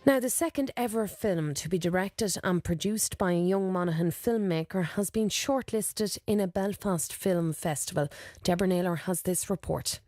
Now, the second ever film to be directed and produced by a young Monaghan filmmaker has been shortlisted in a Belfast Film Festival. Deborah Naylor has this report.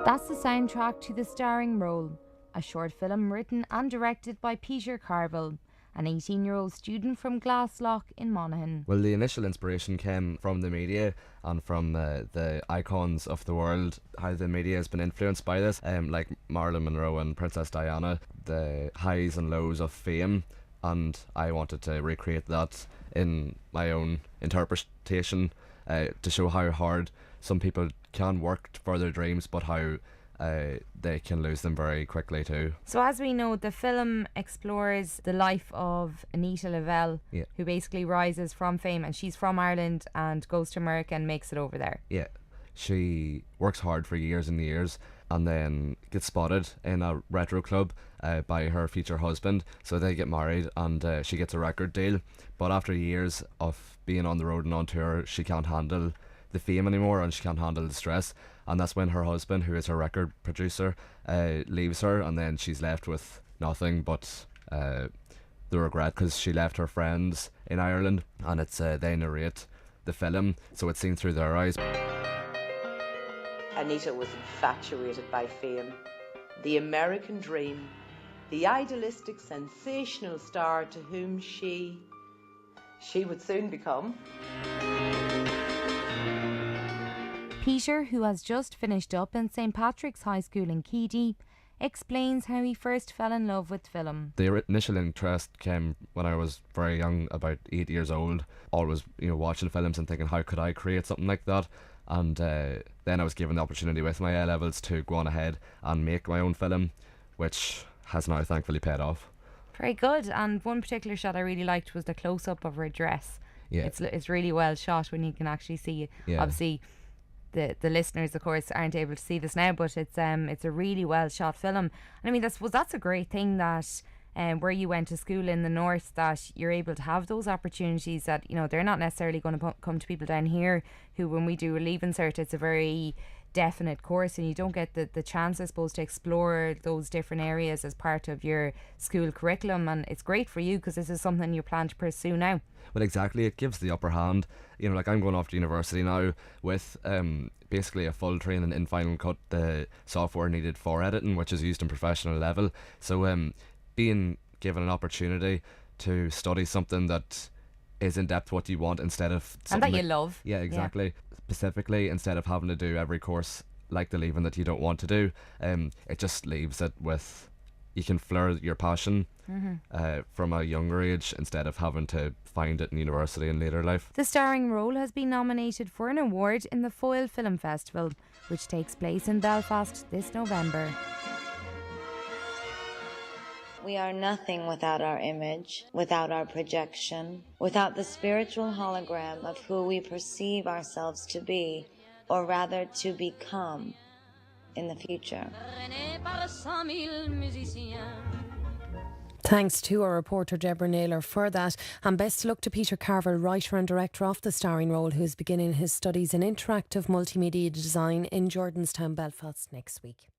That's the soundtrack to The Starring Role, a short film written and directed by Peter Carvill, an 18-year-old student from Glasslough in Monaghan. Well, the initial inspiration came from the media and from the icons of the world, how the media has been influenced by this, like Marilyn Monroe and Princess Diana, the highs and lows of fame, and I wanted to recreate that in my own interpretation to show how hard some people can work for their dreams, but how they can lose them very quickly too. So as we know, the film explores the life of Anita Lavelle, who basically rises from fame, and she's from Ireland and goes to America and makes it over there. Yeah, she works hard for years and years and then gets spotted in a retro club by her future husband, so they get married and she gets a record deal. But after years of being on the road and on tour, she can't handle the fame anymore and she can't handle the stress, and that's when her husband, who is her record producer, leaves her, and then she's left with nothing but the regret, because she left her friends in Ireland, and it's they narrate the film, so it's seen through their eyes. Anita was infatuated by fame, the American dream, the idealistic, sensational star to whom she would soon become. Peter, who has just finished up in St Patrick's High School in Keady, explains how he first fell in love with film. The initial interest came when I was very young, about 8 years old. Always, watching films and thinking, how could I create something like that? And then I was given the opportunity with my A-levels to go on ahead and make my own film, which has now thankfully paid off. Very good. And one particular shot I really liked was the close-up of her dress. Yeah. It's really well shot when you can actually see, obviously, the listeners, of course, aren't able to see this now, but it's a really well shot film. And I mean, that's a great thing that where you went to school in the north, that you're able to have those opportunities that, they're not necessarily going to come to people down here who, when we do a leaving cert, it's a very definite course and you don't get the chance, I suppose, to explore those different areas as part of your school curriculum. And it's great for you because this is something you plan to pursue now. Well, exactly, it gives the upper hand. Like I'm going off to university now with basically a full training in Final Cut, the software needed for editing, which is used in professional level. So being given an opportunity to study something that is in depth what you want, instead of and that you love. Yeah, exactly. Specifically, instead of having to do every course like the leaving that you don't want to do, it just leaves it with, you can flare your passion from a younger age instead of having to find it in university in later life. The Starring Role has been nominated for an award in the Foyle Film Festival, which takes place in Belfast this November. We are nothing without our image, without our projection, without the spiritual hologram of who we perceive ourselves to be, or rather to become, in the future. Thanks to our reporter Deborah Naylor for that, and best luck to Peter Carvill, writer and director of The Starring Role, who's beginning his studies in interactive multimedia design in Jordanstown, Belfast next week.